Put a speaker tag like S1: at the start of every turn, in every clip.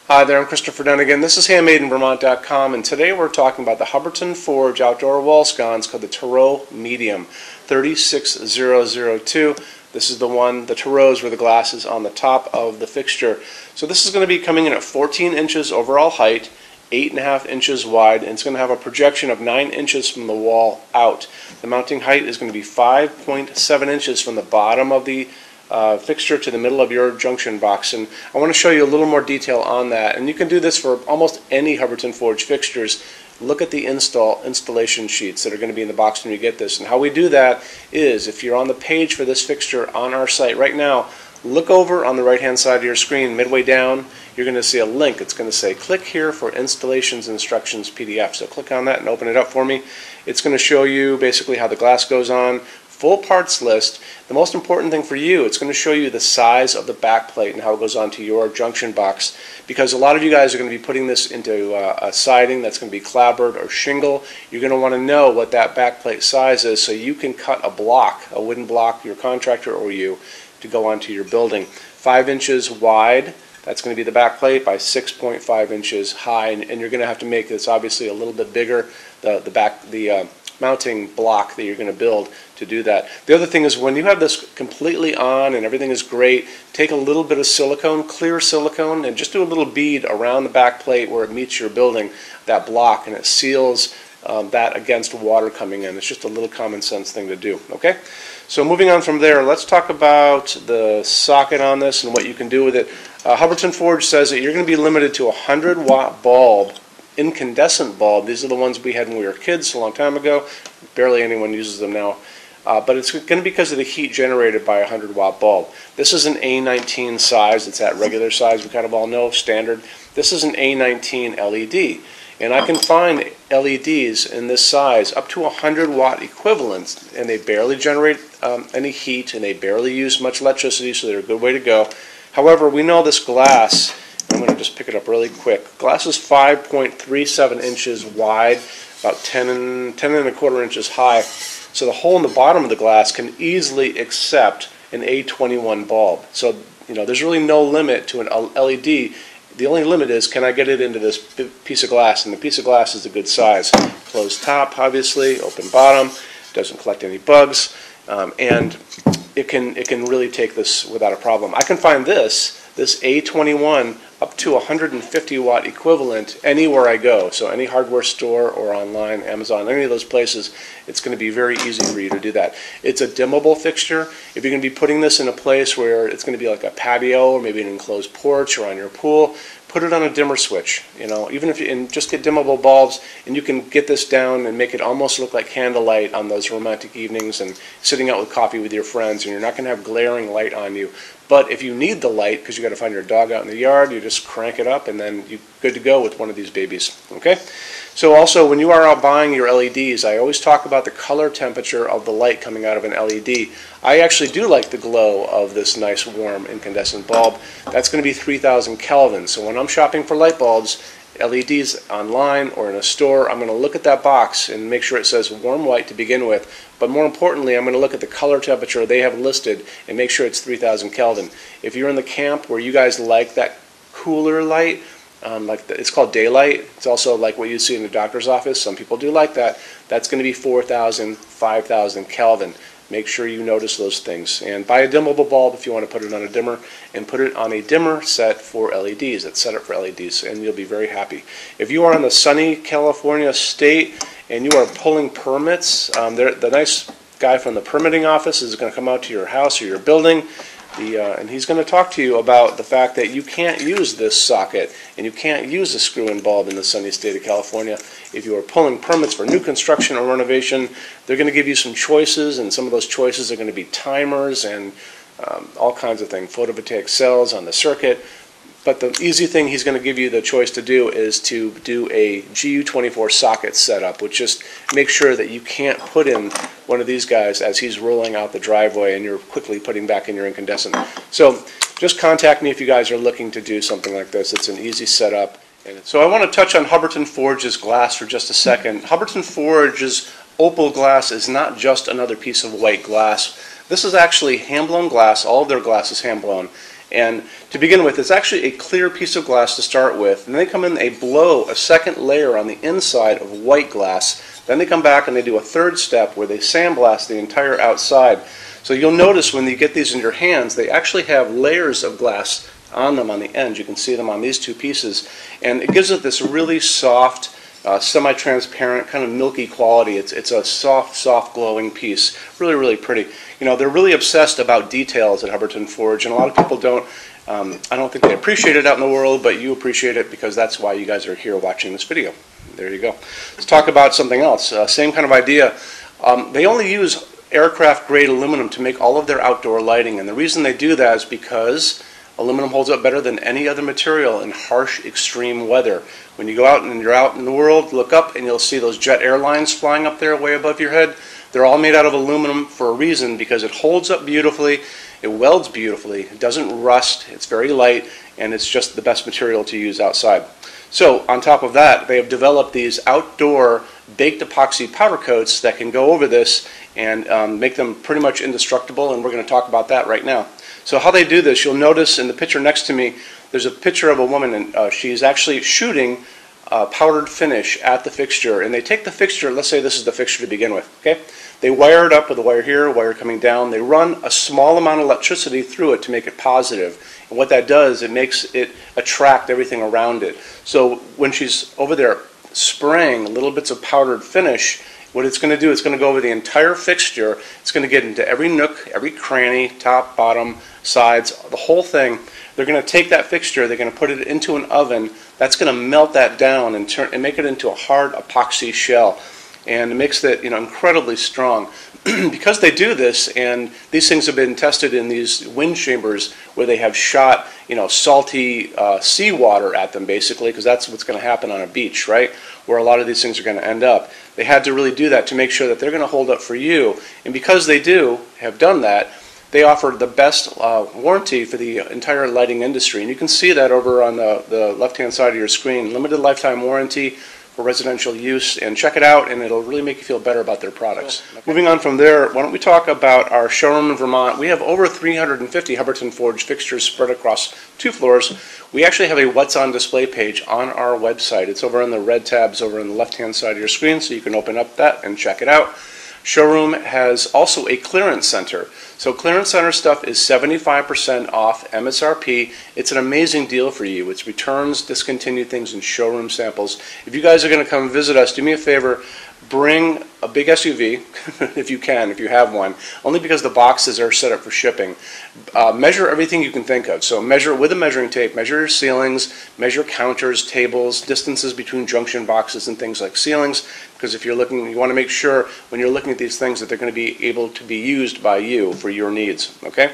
S1: Hi there, I'm Christopher Dunn again. This is HandmadeInVermont.com, and today we're talking about the Hubbardton Forge outdoor wall sconce called the Tourou Medium 36002. This is the one, the Tourou's, where the glass is on the top of the fixture. So this is going to be coming in at 14 inches overall height, 8.5 inches wide, and it's going to have a projection of 9 inches from the wall out. The mounting height is going to be 5.7 inches from the bottom of the fixture to the middle of your junction box, and I want to show you a little more detail on that. And you can do this for almost any Hubbardton Forge fixtures. Look at the installation sheets that are going to be in the box when you get this. And how we do that is, if you're on the page for this fixture on our site right now, look over on the right hand side of your screen, midway down, you're going to see a link. It's going to say click here for installations instructions PDF. So click on that and open it up for me. It's going to show you basically how the glass goes on, full parts list. The most important thing for you, it's going to show you the size of the back plate and how it goes onto your junction box, because a lot of you guys are going to be putting this into a siding that's going to be clapboard or shingle. You're going to want to know what that back plate size is so you can cut a block, a wooden block, your contractor or you, to go onto your building. 5 inches wide, that's going to be the back plate, by 6.5 inches high, and you're going to have to make this obviously a little bit bigger, the mounting block that you're going to build to do that. The other thing is, when you have this completely on and everything is great, take a little bit of silicone, clear silicone, and just do a little bead around the back plate where it meets your building, that block, and it seals that against water coming in. It's just a little common sense thing to do. Okay, so moving on from there, let's talk about the socket on this and what you can do with it. Hubbardton Forge says that you're going to be limited to a 100-watt bulb, incandescent bulb. These are the ones we had when we were kids a long time ago. Barely anyone uses them now. But it's going to be because of the heat generated by a 100-watt bulb. This is an A19 size. It's that regular size we kind of all know, standard. This is an A19 LED. And I can find LEDs in this size up to 100-watt equivalents, and they barely generate any heat, and they barely use much electricity, so they're a good way to go. However, we know this glass, I'm going to just pick it up really quick. Glass is 5.37 inches wide, about 10 and a quarter inches high. So the hole in the bottom of the glass can easily accept an A21 bulb. So, you know, there's really no limit to an LED. The only limit is, can I get it into this piece of glass? And the piece of glass is a good size. Closed top, obviously, open bottom, doesn't collect any bugs, and it can really take this without a problem. I can find this A21 up to 150-watt equivalent anywhere I go. So any hardware store or online, Amazon, any of those places, it's going to be very easy for you to do that. It's a dimmable fixture. If you're going to be putting this in a place where it's going to be like a patio or maybe an enclosed porch or on your pool, put it on a dimmer switch. You know, even if you, and just get dimmable bulbs, and you can get this down and make it almost look like candlelight on those romantic evenings and sitting out with coffee with your friends, and you're not going to have glaring light on you. But if you need the light because you got to find your dog out in the yard, you just crank it up, and then you're good to go with one of these babies. Okay. So also, when you are out buying your LEDs, I always talk about the color temperature of the light coming out of an LED. I actually do like the glow of this nice warm incandescent bulb. That's going to be 3,000 Kelvin. So when I'm shopping for light bulbs, LEDs online or in a store, I'm going to look at that box and make sure it says warm white to begin with. But more importantly, I'm going to look at the color temperature they have listed and make sure it's 3,000 Kelvin. If you're in the camp where you guys like that cooler light, it's called daylight. It's also like what you see in the doctor's office. Some people do like that. That's going to be 4,000, 5,000 Kelvin. Make sure you notice those things. And buy a dimmable bulb if you want to put it on a dimmer, and put it on a dimmer set for LEDs. It's set up for LEDs, and you'll be very happy. If you are in the sunny California state and you are pulling permits, the nice guy from the permitting office is going to come out to your house or your building, and he's going to talk to you about the fact that you can't use this socket and you can't use a screw-in bulb in the sunny state of California. If you are pulling permits for new construction or renovation, they're going to give you some choices, and some of those choices are going to be timers and all kinds of things, photovoltaic cells on the circuit. But the easy thing he's going to give you the choice to do is to do a GU24 socket setup, which just makes sure that you can't put in one of these guys as he's rolling out the driveway and you're quickly putting back in your incandescent. So just contact me if you guys are looking to do something like this. It's an easy setup. So I want to touch on Hubbardton Forge's glass for just a second. Hubbardton Forge's opal glass is not just another piece of white glass. This is actually hand-blown glass. All of their glass is hand-blown. And to begin with, it's actually a clear piece of glass to start with, and they come in, they blow a second layer on the inside of white glass. Then they come back and they do a third step where they sandblast the entire outside. So you'll notice when you get these in your hands, they actually have layers of glass on them on the end. You can see them on these two pieces, and it gives it this really soft, semi-transparent, kind of milky quality. It's a soft glowing piece. Really, really pretty. You know, they're really obsessed about details at Hubbardton Forge, and a lot of people don't. I don't think they appreciate it out in the world, but you appreciate it because that's why you guys are here watching this video. There you go. Let's talk about something else. Same kind of idea. They only use aircraft-grade aluminum to make all of their outdoor lighting, and the reason they do that is because aluminum holds up better than any other material in harsh, extreme weather. When you go out and you're out in the world, look up and you'll see those jet airlines flying up there way above your head. They're all made out of aluminum for a reason, because it holds up beautifully, it welds beautifully, it doesn't rust, it's very light, and it's just the best material to use outside. So on top of that, they have developed these outdoor baked epoxy powder coats that can go over this and make them pretty much indestructible, and we're going to talk about that right now. So how they do this, you'll notice in the picture next to me, there's a picture of a woman, and she's actually shooting powdered finish at the fixture. And they take the fixture, let's say this is the fixture to begin with, okay? They wire it up with a wire here, a wire coming down. They run a small amount of electricity through it to make it positive. And what that does, it makes it attract everything around it. So when she's over there spraying little bits of powdered finish, what it's going to do, it's going to go over the entire fixture. It's going to get into every nook, every cranny, top, bottom, sides, the whole thing. They're going to take that fixture, they're going to put it into an oven. That's going to melt that down and make it into a hard epoxy shell. And it makes it, incredibly strong. Because they do this, and these things have been tested in these wind chambers where they have shot, salty seawater at them, basically, because that's what's going to happen on a beach, right? Where a lot of these things are going to end up. They had to really do that to make sure that they're going to hold up for you. And because they have done that, they offer the best warranty for the entire lighting industry. And you can see that over on the left-hand side of your screen. Limited lifetime warranty for residential use, and check it out, and it'll really make you feel better about their products. Okay. Moving on from there, why don't we talk about our showroom in Vermont. We have over 350 Hubbardton Forge fixtures spread across 2 floors. We actually have a What's on Display page on our website. It's over on the red tabs over on the left-hand side of your screen, so you can open up that and check it out. Showroom has also a clearance center. So clearance center stuff is 75% off MSRP. It's an amazing deal for you. It's returns, discontinued things, and showroom samples. If you guys are going to come visit us, do me a favor, bring a big SUV, if you can, if you have one, only because the boxes are set up for shipping. Measure everything you can think of. So measure with a measuring tape, measure your ceilings, measure counters, tables, distances between junction boxes and things like ceilings, because if you're looking, you want to make sure when you're looking at these things that they're going to be able to be used by you for your needs, okay?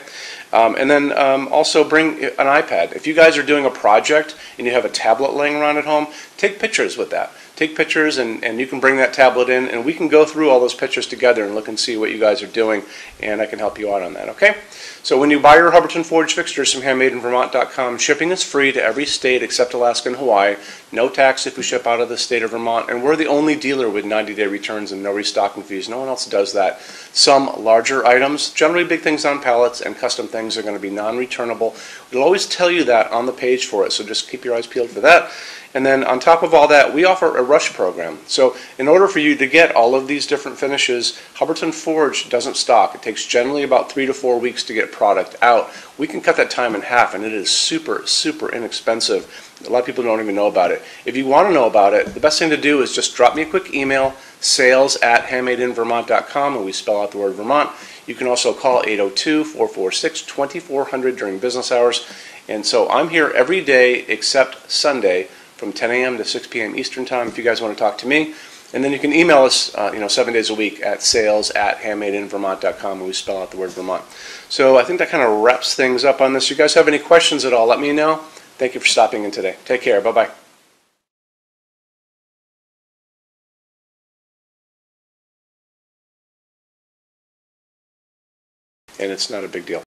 S1: And then also bring an iPad. If you guys are doing a project and you have a tablet laying around at home, take pictures with that. Take pictures, and you can bring that tablet in, and we can go through all those pictures together and look and see what you guys are doing, and I can help you out on that, okay? So when you buy your Hubbardton Forge fixtures from HandmadeInVermont.com, shipping is free to every state except Alaska and Hawaii. No tax if we ship out of the state of Vermont, and we're the only dealer with 90-day returns and no restocking fees. No one else does that. Some larger items, generally big things on pallets and custom things, are going to be non-returnable. We'll always tell you that on the page for it, so just keep your eyes peeled for that. And then on top of all that, we offer a rush program. So in order for you to get all of these different finishes, Hubbardton Forge doesn't stock. It takes generally about 3 to 4 weeks to get product out. We can cut that time in half, and it is super, super inexpensive. A lot of people don't even know about it. If you want to know about it, the best thing to do is just drop me a quick email, sales@HandmadeInVermont.com, and we spell out the word Vermont. You can also call 802-446-2400 during business hours. And so I'm here every day except Sunday, from 10 a.m. to 6 p.m. Eastern Time if you guys want to talk to me. And then you can email us 7 days a week at sales@HandmadeInVermont.com, and we spell out the word Vermont. So I think that kind of wraps things up on this. You guys have any questions at all, let me know. Thank you for stopping in today. Take care. Bye-bye. And it's not a big deal.